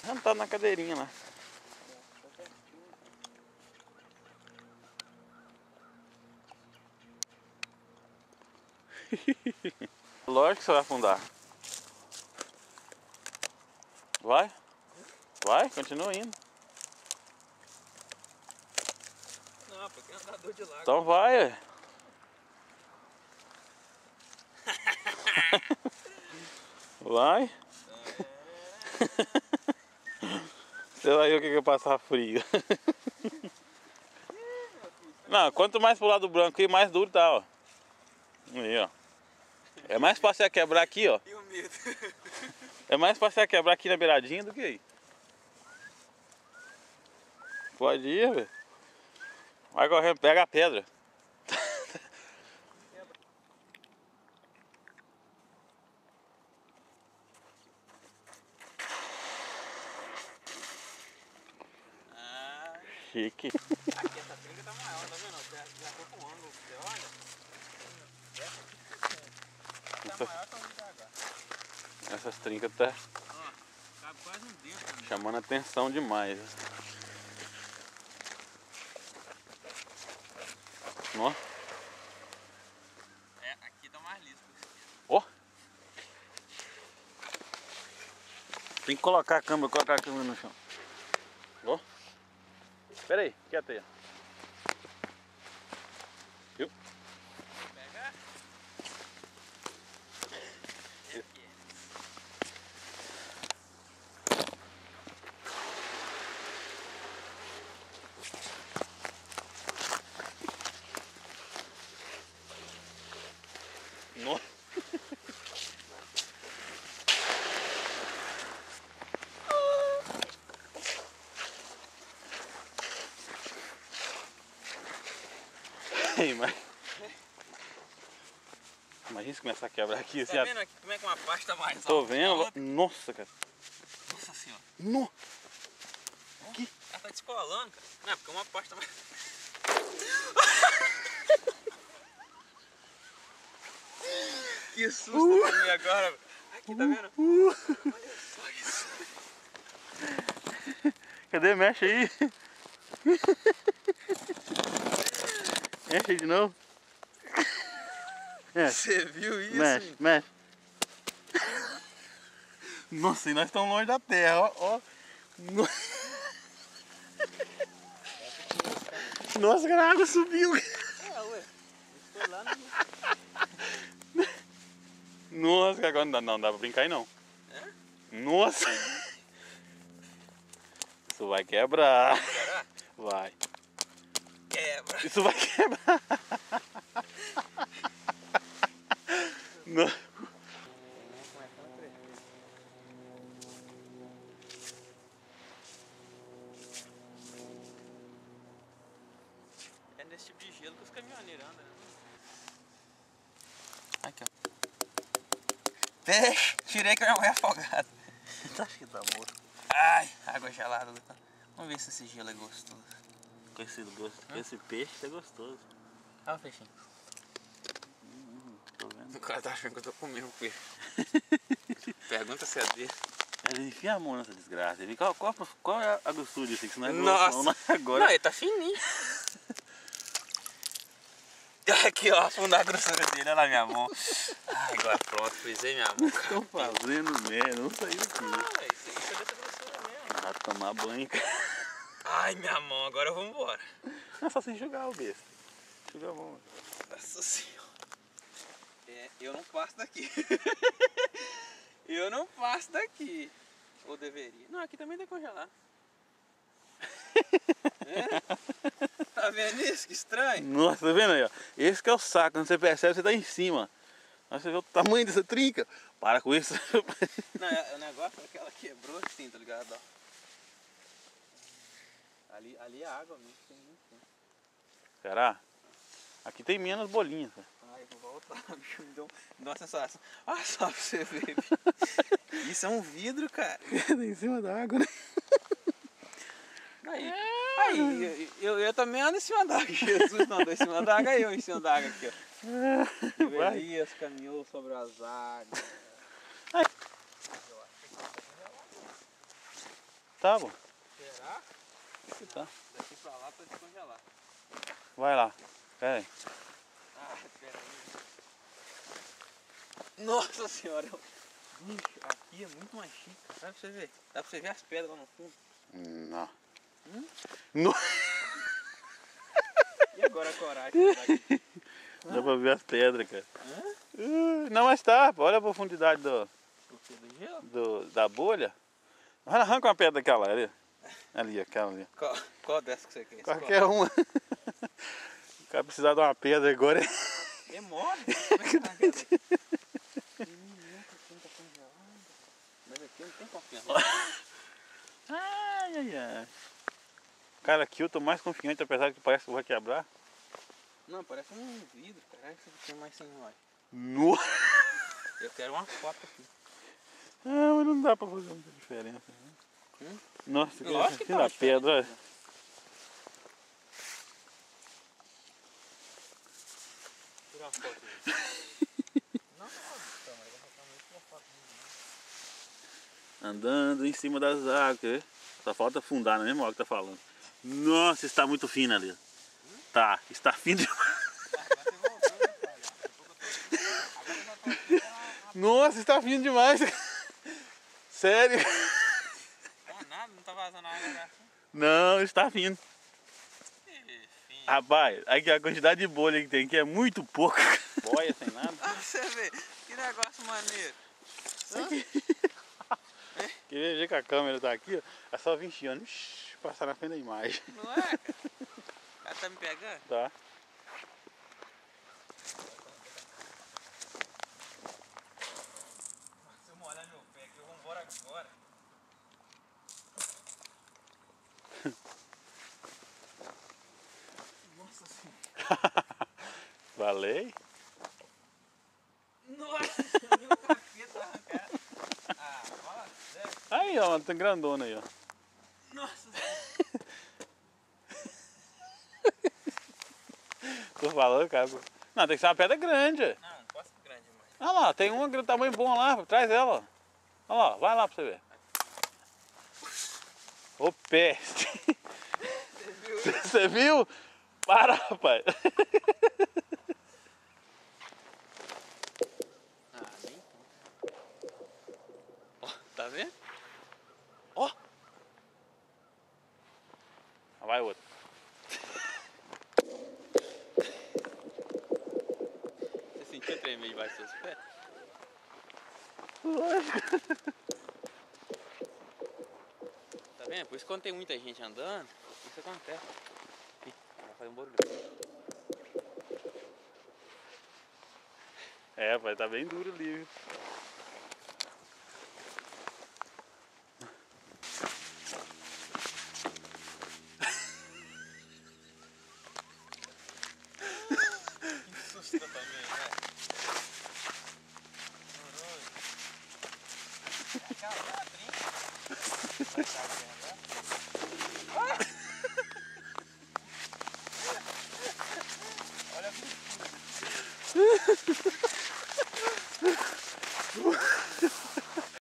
Não tá na cadeirinha lá. Lógico que você vai afundar. Vai? Vai, continua indo. Não, porque é andador de lago. Então vai, ué. Vai. Você vai ver o que é passar frio. Não, quanto mais pro lado branco e mais duro tá, ó. Aí, ó. É mais fácil você quebrar aqui, ó. E o medo? É mais fácil você quebrar aqui na beiradinha do que aí. Pode ir, velho. Vai correndo, pega a pedra. Chique. Aqui essa trinca tá maior, tá vendo? Já tô com ângulo, você olha. Essa tá maior que a outra agora. Essas trincas tá Ó, cabe quase um dedo também. chamando atenção demais. Ó. É, aqui tá mais liso que o esquerdo. Ó. Tem que colocar a câmera no chão. Ó. Espera aí, quieta aí. Viu? Pega. Nossa. Ei, mas... Imagina se começar a quebrar aqui. Tá vendo aqui como é que uma pasta mais alta? Tô vendo. Nossa, cara. Nossa senhora. No. Aqui. Ela tá descolando, cara. Não, porque uma pasta mais... Que susto pra mim agora. Aqui, tá vendo? Olha só isso. Cadê? Mexe aí. Mexe aí de novo. Você viu isso? Mexe, mexe. Nossa, e nós estamos longe da terra, ó. Ó. Nossa, cara, a água subiu. Ué. Estou lá no... Nossa, agora não dá pra brincar aí não. É? Nossa. Isso vai quebrar. Será? Vai. Quebra. Isso vai quebrar. Não. É nesse tipo de gelo que os caminhoneiros andam, né? Aqui, ó. Peixe! Tirei que eu ia morrer afogado. Tá cheio da morto. Ai, água gelada. Vamos ver se esse gelo é gostoso. Com esse gosto, com esse peixe é gostoso. Olha o peixinho. Tô vendo. O cara tá achando que eu tô comendo um peixe. Pergunta se é dele. Ele enfia a mão nessa desgraça. Ele, qual é a grossura disso? Isso não é Nossa! não, agora. Não, ele tá fininho. Aqui, ó, afundar a grossura dele. Olha lá minha mão. Ai, agora pronto, frisei minha mão. Estão fazendo merda, não saiu daqui. Ah, velho, isso é dessa grossura mesmo. Vai tomar banho, cara. Ai, minha mão, agora eu vou embora. É só se enxugar o besta. Enxugar a mão. Nossa senhora. É, eu não passo daqui. Eu não passo daqui. Ou deveria. Não, aqui também deve congelar. É? Tá vendo isso? Que estranho. Nossa, tá vendo aí, ó? Esse que é o saco, quando você percebe, você tá em cima. Aí você vê o tamanho dessa trinca. Para com isso. Não, o negócio é que ela quebrou assim, tá ligado? Ó. Ali é água mesmo, tem muito tempo. Será? Aqui tem menos bolinhas. Cara. Ai, vou voltar, bicho, me deu uma sensação. Olha só pra você ver, bicho. Isso é um vidro, cara. Em cima da água, né? Aí eu também ando em cima da água. Jesus não andou em cima da água, eu em cima da água aqui, ó. Vai. Elias caminhou sobre as águas. Ai. Eu acho que tá congelado. Tá bom. Será? Tá. Daqui pra lá tá descongelado. Vai lá. Pera aí. Ah, pera aí. Nossa senhora. Bicho, aqui é muito mais chique. Dá pra você ver. Dá pra você ver as pedras lá no fundo. Não. Hum? E agora a coragem? Dá pra ver as pedras, cara. Hã? Não, mas tá. Olha a profundidade O que do gelo? da bolha. Arranca uma pedra daquela ali. Ali, aquela ali. Qual dessa que você quer? Qualquer uma. O cara precisar de uma pedra agora. É mole? Como é que tá a pedra aqui? Mas aqui não tem confiança. Ai, ai, ai. Cara, aqui eu tô mais confiante, apesar de que parece que vai quebrar. Não, parece um vidro, cara. Esse aqui é mais sem óleo. No... Eu quero uma foto aqui. Ah, mas não dá pra fazer muita diferença. Né? Nossa, Lógico que na tá pedra, olha. Tirar uma foto aí. Não, mas eu vou tirar foto. Andando em cima das águas, quer ver? Só falta afundar na mesma hora que tá falando. Nossa, está muito fino ali. Tá, está fino demais. Nossa, está fino demais. Sério? Ah, nada, não tá vazando água assim. Não, está fino. Enfim. Rapaz, aqui a quantidade de bolha que tem aqui é muito pouca. Boia sem nada. Ah, você vê, que negócio maneiro. Quer ver que a câmera tá aqui, ó? É só vir chiando, passar na frente da imagem. Não é, cara? Ela tá me pegando? Tá. Se eu molhar meu pé aqui, eu vou embora agora. Nossa senhora. Valei. Nossa senhora, meu capeta arrancado. Ah, fala sério. Aí, ó, tem grandona aí, ó. Nossa senhora. Tô falando, cara. Não, tem que ser uma pedra grande. Não, não posso ser grande demais. Olha lá, tem uma de tamanho bom lá, traz ela. Olha lá, vai lá pra você ver. Ô peste. Você viu? Você viu? Para, rapaz. Ah, nem. Ó, tá vendo? Ó. Vai outra. Você sentiu tremer debaixo dos seus pés? Tá vendo? Por isso quando tem muita gente andando, isso acontece. Ih, vai fazer um barulho. É, vai tá bem duro ali, viu? Que susto também, né?